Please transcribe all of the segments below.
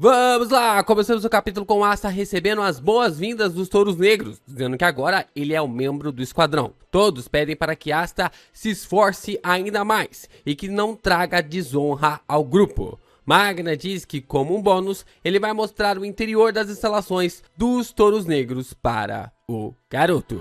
Vamos lá, começamos o capítulo com Asta recebendo as boas-vindas dos Touros Negros, dizendo que agora ele é um membro do esquadrão. Todos pedem para que Asta se esforce ainda mais e que não traga desonra ao grupo. Magna diz que, como um bônus, ele vai mostrar o interior das instalações dos Touros Negros para o garoto.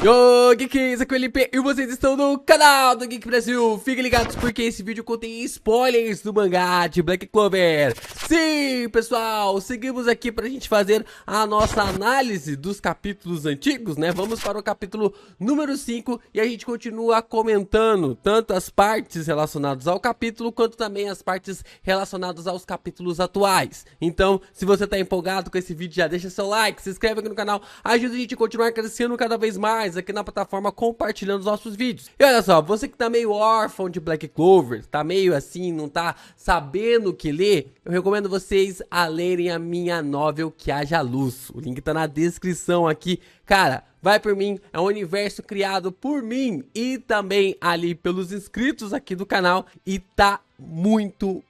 Yo, Geeks, aqui é o LP e vocês estão no canal do Geek Brasil. Fiquem ligados porque esse vídeo contém spoilers do mangá de Black Clover. Sim, pessoal, seguimos aqui pra gente fazer a nossa análise dos capítulos antigos, né? Vamos para o capítulo número 5 e a gente continua comentando tanto as partes relacionadas ao capítulo quanto também as partes relacionadas aos capítulos atuais. Então, se você tá empolgado com esse vídeo, já deixa seu like, se inscreve aqui no canal, ajuda a gente a continuar crescendo cada vez mais aqui na plataforma, compartilhando os nossos vídeos. E olha só, você que tá meio órfão de Black Clover, tá meio assim, não tá sabendo o que ler, eu recomendo vocês a lerem a minha novel Que Haja Luz. O link tá na descrição aqui. Cara, vai por mim, é um universo criado por mim e também ali pelos inscritos aqui do canal e tá muito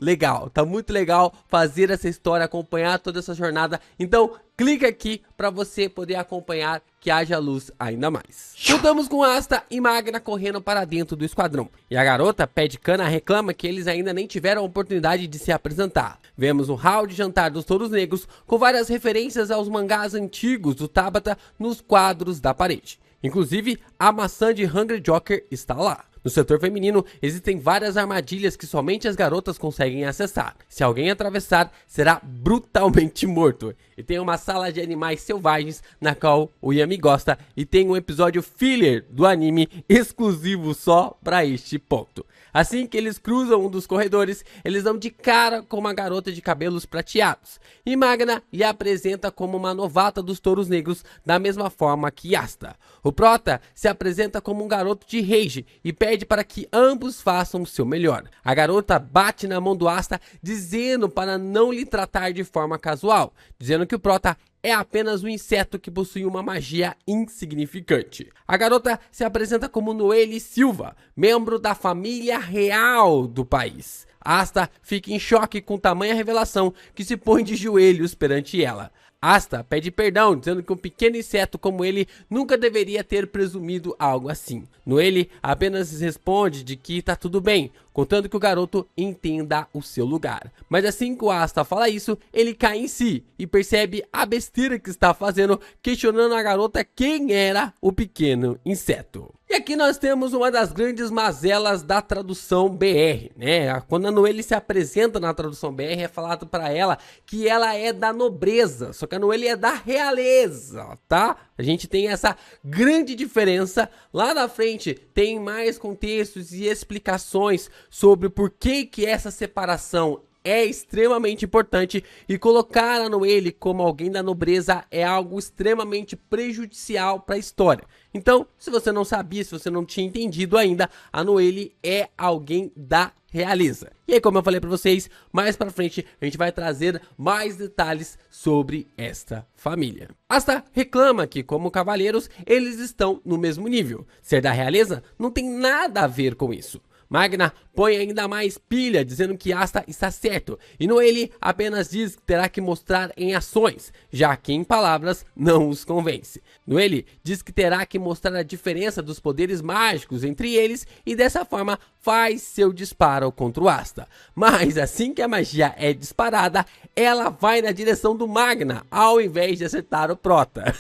legal. Tá muito legal fazer essa história, acompanhar toda essa jornada. Então, clica aqui para você poder acompanhar Que Haja Luz ainda mais. Voltamos com Asta e Magna correndo para dentro do esquadrão. E a garota Pé Cana reclama que eles ainda nem tiveram a oportunidade de se apresentar. Vemos um hall de jantar dos Touros Negros com várias referências aos mangás antigos do Tabata nos quadros da parede. Inclusive, a maçã de Hungry Joker está lá. No setor feminino, existem várias armadilhas que somente as garotas conseguem acessar. Se alguém atravessar, será brutalmente morto. E tem uma sala de animais selvagens, na qual o Yami gosta, e tem um episódio filler do anime exclusivo só para este ponto. Assim que eles cruzam um dos corredores, eles dão de cara com uma garota de cabelos prateados. E Magna lhe apresenta como uma novata dos Touros Negros, da mesma forma que Asta. O prota se apresenta como um garoto de rage e pede para que ambos façam o seu melhor. A garota bate na mão do Asta, dizendo para não lhe tratar de forma casual, dizendo que o prota é apenas um inseto que possui uma magia insignificante. A garota se apresenta como Noelle Silva, membro da família real do país. Asta fica em choque com tamanha revelação que se põe de joelhos perante ela. Asta pede perdão, dizendo que um pequeno inseto como ele nunca deveria ter presumido algo assim. Noelle apenas responde de que tá tudo bem, contando que o garoto entenda o seu lugar. Mas assim que o Asta fala isso, ele cai em si e percebe a besteira que está fazendo, questionando a garota quem era o pequeno inseto. E aqui nós temos uma das grandes mazelas da tradução BR, né? Quando a Noelle se apresenta na tradução BR, é falado para ela que ela é da nobreza, só que a Noelle é da realeza, tá? A gente tem essa grande diferença. Lá na frente tem mais contextos e explicações sobre por que essa separação é extremamente importante, e colocar a Noelle como alguém da nobreza é algo extremamente prejudicial para a história. Então, se você não sabia, se você não tinha entendido ainda, a Noelle é alguém da realeza. E aí, como eu falei para vocês, mais para frente a gente vai trazer mais detalhes sobre esta família. Asta reclama que, como cavaleiros, eles estão no mesmo nível. Ser da realeza não tem nada a ver com isso. Magna põe ainda mais pilha, dizendo que Asta está certo, e Noelle apenas diz que terá que mostrar em ações, já que em palavras não os convence. Noelle diz que terá que mostrar a diferença dos poderes mágicos entre eles e dessa forma faz seu disparo contra o Asta. Mas assim que a magia é disparada, ela vai na direção do Magna, ao invés de acertar o prota.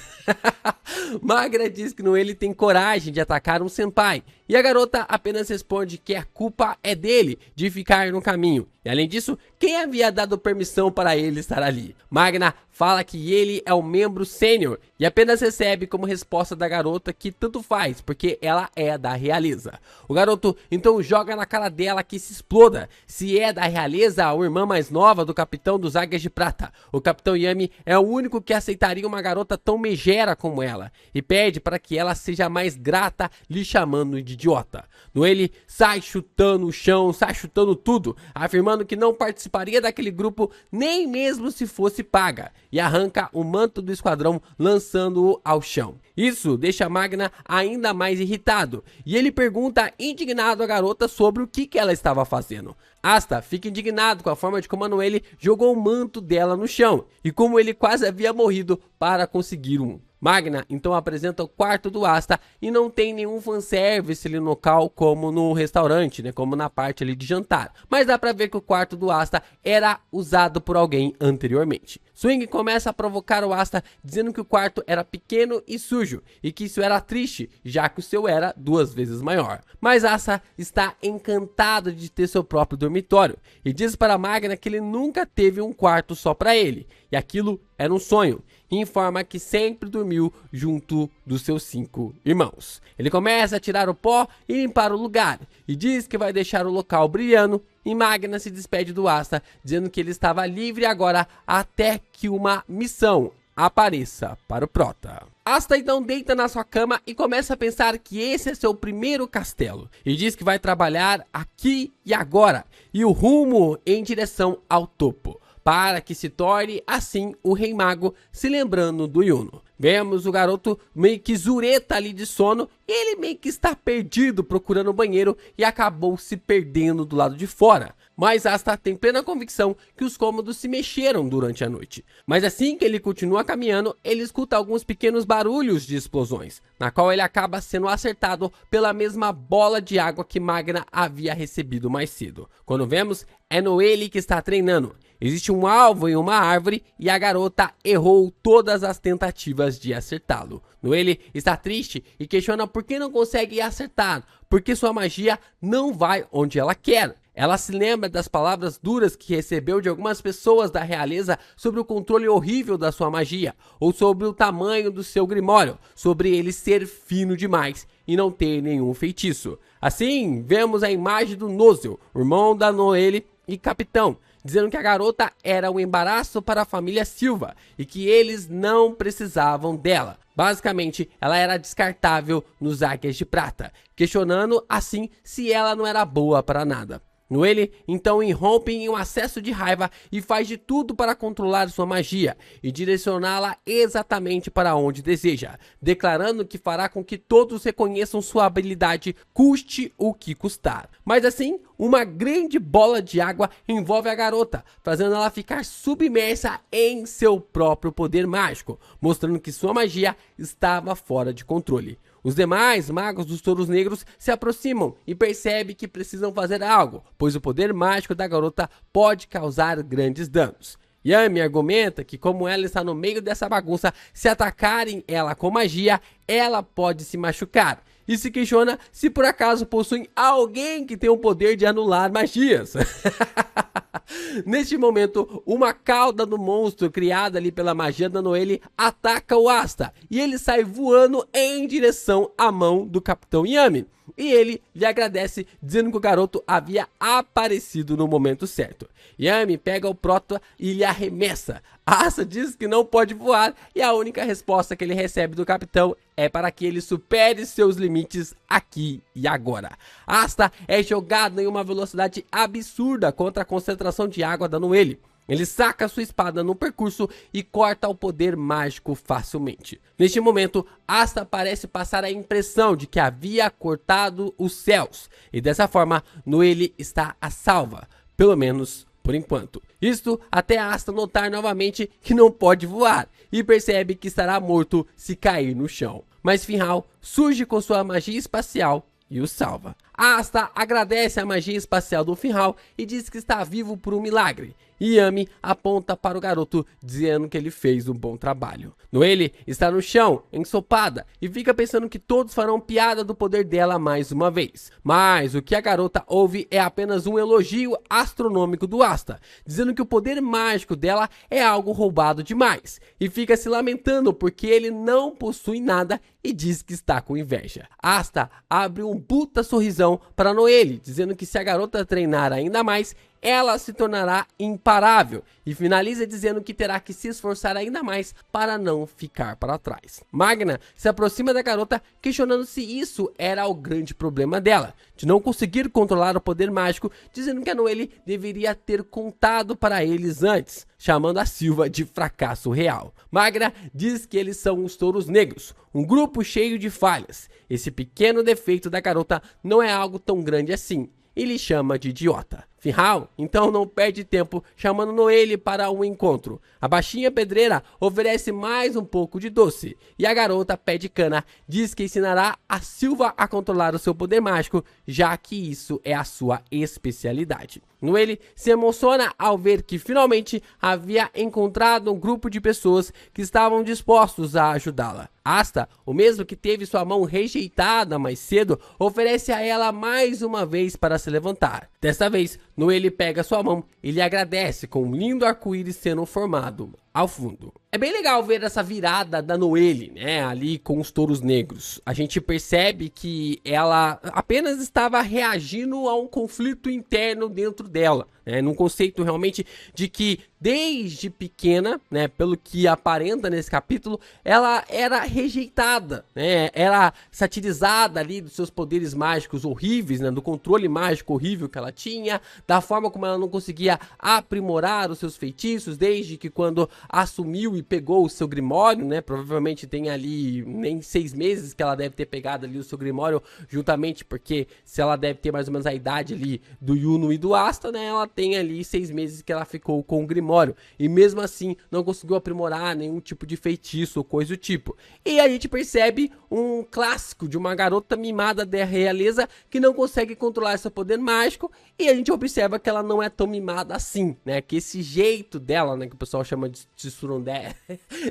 Magna diz que Noelle tem coragem de atacar um senpai, e a garota apenas responde que a culpa é dele de ficar no caminho. E além disso, quem havia dado permissão para ele estar ali? Magna fala que ele é um membro sênior e apenas recebe como resposta da garota que tanto faz, porque ela é da realeza. O garoto então joga na cara dela que se exploda. Se é da realeza, a irmã mais nova do capitão dos Águias de Prata, o capitão Yami é o único que aceitaria uma garota tão megera como ela, e pede para que ela seja mais grata, lhe chamando de idiota. Noelle sai chutando o chão, sai chutando tudo, afirmando afirmando que não participaria daquele grupo nem mesmo se fosse paga, e arranca o manto do esquadrão, lançando-o ao chão. Isso deixa Magna ainda mais irritado, e ele pergunta indignado à garota sobre o que ela estava fazendo. Asta fica indignado com a forma de como a Noelle jogou o manto dela no chão, e como ele quase havia morrido para conseguir um. Magna então apresenta o quarto do Asta e não tem nenhum fanservice ali no local como no restaurante, né, como na parte ali de jantar. Mas dá pra ver que o quarto do Asta era usado por alguém anteriormente. Swing começa a provocar o Asta dizendo que o quarto era pequeno e sujo e que isso era triste, já que o seu era 2 vezes maior. Mas Asta está encantado de ter seu próprio dormitório e diz para Magna que ele nunca teve um quarto só para ele e aquilo era um sonho. E informa que sempre dormiu junto dos seus 5 irmãos. Ele começa a tirar o pó e limpar o lugar, e diz que vai deixar o local brilhando, e Magna se despede do Asta, dizendo que ele estava livre agora até que uma missão apareça para o Prota. Asta então deita na sua cama e começa a pensar que esse é seu primeiro castelo, e diz que vai trabalhar aqui e agora, e o rumo em direção ao topo, para que se torne, assim, o Rei Mago, se lembrando do Yuno. Vemos o garoto meio que zureta ali de sono, e ele meio que está perdido procurando o banheiro e acabou se perdendo do lado de fora. Mas Asta tem plena convicção que os cômodos se mexeram durante a noite. Mas assim que ele continua caminhando, ele escuta alguns pequenos barulhos de explosões, na qual ele acaba sendo acertado pela mesma bola de água que Magna havia recebido mais cedo. Quando vemos, é Noelle que está treinando. Existe um alvo em uma árvore e a garota errou todas as tentativas de acertá-lo. Noelle está triste e questiona por que não consegue acertar, porque sua magia não vai onde ela quer. Ela se lembra das palavras duras que recebeu de algumas pessoas da realeza sobre o controle horrível da sua magia, ou sobre o tamanho do seu grimório, sobre ele ser fino demais e não ter nenhum feitiço. Assim, vemos a imagem do Nozel, irmão da Noelle e capitão, dizendo que a garota era um embaraço para a família Silva e que eles não precisavam dela. Basicamente, ela era descartável nos Águias de Prata, questionando assim se ela não era boa para nada. Noelle então irrompe em um acesso de raiva e faz de tudo para controlar sua magia e direcioná-la exatamente para onde deseja, declarando que fará com que todos reconheçam sua habilidade, custe o que custar. Mas assim, uma grande bola de água envolve a garota, fazendo ela ficar submersa em seu próprio poder mágico, mostrando que sua magia estava fora de controle. Os demais magos dos touros negros se aproximam e percebem que precisam fazer algo, pois o poder mágico da garota pode causar grandes danos. Yami argumenta que como ela está no meio dessa bagunça, se atacarem ela com magia, ela pode se machucar. E se questiona se por acaso possuem alguém que tem o poder de anular magias. Neste momento, uma cauda do monstro criada ali pela magia da Noelle ataca o Asta e ele sai voando em direção à mão do Capitão Yami. E ele lhe agradece, dizendo que o garoto havia aparecido no momento certo. Yami pega o Prota e lhe arremessa. Asta diz que não pode voar e a única resposta que ele recebe do capitão é para que ele supere seus limites aqui e agora. Asta é jogado em uma velocidade absurda contra a concentração de água da Noelle. Ele saca sua espada no percurso e corta o poder mágico facilmente. Neste momento, Asta parece passar a impressão de que havia cortado os céus. E dessa forma, Noelle está a salva, pelo menos por enquanto. Isto até Asta notar novamente que não pode voar e percebe que estará morto se cair no chão. Mas Finral surge com sua magia espacial e o salva. Asta agradece a magia espacial do Finral e diz que está vivo por um milagre. E Yami aponta para o garoto, dizendo que ele fez um bom trabalho. Noelle está no chão, ensopada, e fica pensando que todos farão piada do poder dela mais uma vez. Mas o que a garota ouve é apenas um elogio astronômico do Asta, dizendo que o poder mágico dela é algo roubado demais. E fica se lamentando porque ele não possui nada e diz que está com inveja. Asta abre um puta sorrisão para Noelle, dizendo que se a garota treinar ainda mais, ela se tornará imparável e finaliza dizendo que terá que se esforçar ainda mais para não ficar para trás. Magna se aproxima da garota questionando se isso era o grande problema dela, de não conseguir controlar o poder mágico, dizendo que a Noelle deveria ter contado para eles antes, chamando a Silva de fracasso real. Magna diz que eles são os Touros Negros, um grupo cheio de falhas. Esse pequeno defeito da garota não é algo tão grande assim, e lhe chama de idiota. Finral, então, não perde tempo chamando Noelle para um encontro. A baixinha pedreira oferece mais um pouco de doce e a garota pé de cana diz que ensinará a Silva a controlar o seu poder mágico, já que isso é a sua especialidade. Noelle se emociona ao ver que finalmente havia encontrado um grupo de pessoas que estavam dispostos a ajudá-la. Asta, o mesmo que teve sua mão rejeitada mais cedo, oferece a ela mais uma vez para se levantar. Desta vez, Noelle pega sua mão e lhe agradece com um lindo arco-íris sendo formado ao fundo. É bem legal ver essa virada da Noelle, né, ali com os Touros Negros. A gente percebe que ela apenas estava reagindo a um conflito interno dentro dela, né, num conceito realmente de que desde pequena, né, pelo que aparenta nesse capítulo, ela era rejeitada, né, era satirizada ali dos seus poderes mágicos horríveis, né, do controle mágico horrível que ela tinha, da forma como ela não conseguia aprimorar os seus feitiços, desde que quando assumiu e pegou o seu Grimório, né, provavelmente tem ali nem 6 meses que ela deve ter pegado ali o seu Grimório, juntamente porque se ela deve ter mais ou menos a idade ali do Yuno e do Asta, né, ela tem ali 6 meses que ela ficou com o Grimório, e mesmo assim não conseguiu aprimorar nenhum tipo de feitiço ou coisa do tipo. E a gente percebe um clássico de uma garota mimada da realeza que não consegue controlar seu poder mágico, e a gente observa que ela não é tão mimada assim, né, que esse jeito dela, né, que o pessoal chama de Tsurundé,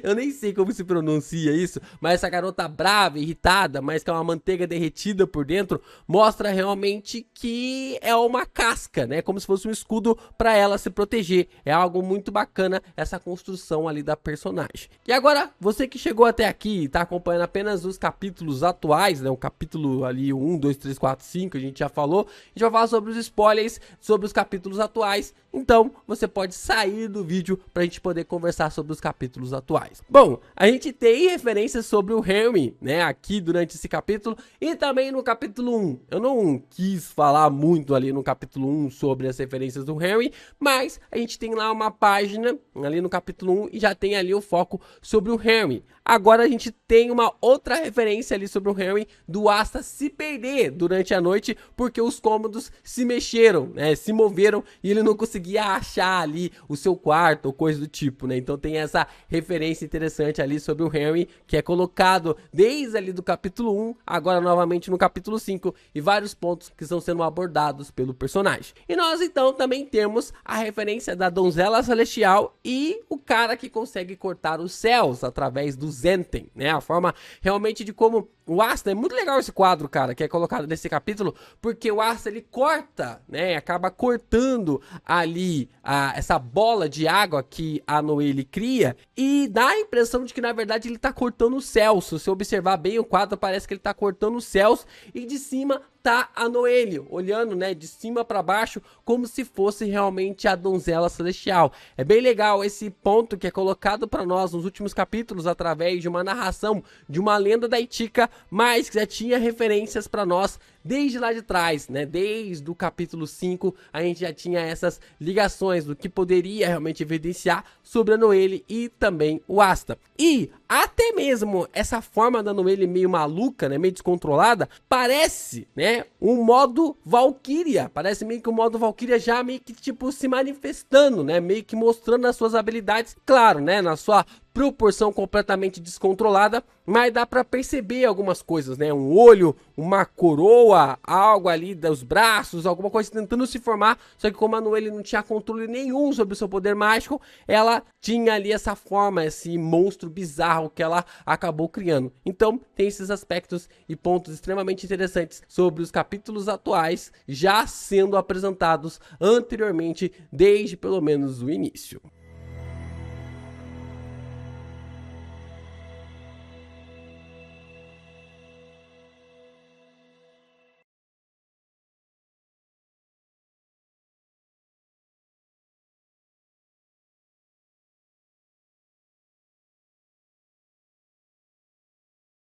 eu nem sei como se pronuncia isso, mas essa garota brava, irritada, mas que é uma manteiga derretida por dentro, mostra realmente que é uma casca, né, como se fosse um escudo para ela se proteger. É algo muito bacana essa construção ali da personagem. E agora, você que chegou até aqui e tá acompanhando apenas os capítulos atuais, né, o capítulo ali 1, 2, 3, 4, 5, a gente já falou, a gente vai falar sobre os spoilers, sobre os capítulos atuais, então você pode sair do vídeo pra gente poder conversar sobre os capítulos atuais. Bom, a gente tem referências sobre o Henry, né, aqui durante esse capítulo e também no capítulo 1. Eu não quis falar muito ali no capítulo 1 sobre as referências do Henry, mas a gente tem lá uma página ali no capítulo 1 e já tem ali o foco sobre o Henry. Agora a gente tem uma outra referência ali sobre o Henry do Asta se perder durante a noite porque os cômodos se mexeram, né, se moveram e ele não conseguia achar ali o seu quarto ou coisa do tipo, né? Então tem essa referência interessante ali sobre o Henry que é colocado desde ali do capítulo 1, agora novamente no capítulo 5 e vários pontos que estão sendo abordados pelo personagem. E nós então também temos a referência da Donzela Celestial e o cara que consegue cortar os céus através do Zenten, né? A forma realmente de como o Asta, é muito legal esse quadro, cara, que é colocado nesse capítulo, porque o Asta, ele corta, né, acaba cortando ali essa bola de água que a Noelle cria e dá a impressão de que, na verdade, ele tá cortando os céus. Se você observar bem o quadro, parece que ele tá cortando os céus e de cima tá a Noelle, olhando, né, de cima para baixo, como se fosse realmente a Donzela Celestial. É bem legal esse ponto que é colocado para nós nos últimos capítulos, através de uma narração de uma lenda da Itika, mas que já tinha referências para nós desde lá de trás, né, desde o capítulo 5, a gente já tinha essas ligações do que poderia realmente evidenciar sobre a Noelle e também o Asta. E até mesmo essa forma da Noelle meio maluca, né, meio descontrolada, parece, né, um modo Valkyria, parece meio que o modo Valkyria já meio que tipo se manifestando, né, meio que mostrando as suas habilidades, claro, né, na sua proporção completamente descontrolada, mas dá pra perceber algumas coisas, né, um olho, uma coroa, algo ali dos braços, alguma coisa tentando se formar, só que como a Noelle não tinha controle nenhum sobre o seu poder mágico, ela tinha ali essa forma, esse monstro bizarro que ela acabou criando. Então tem esses aspectos e pontos extremamente interessantes sobre os capítulos atuais já sendo apresentados anteriormente, desde pelo menos o início.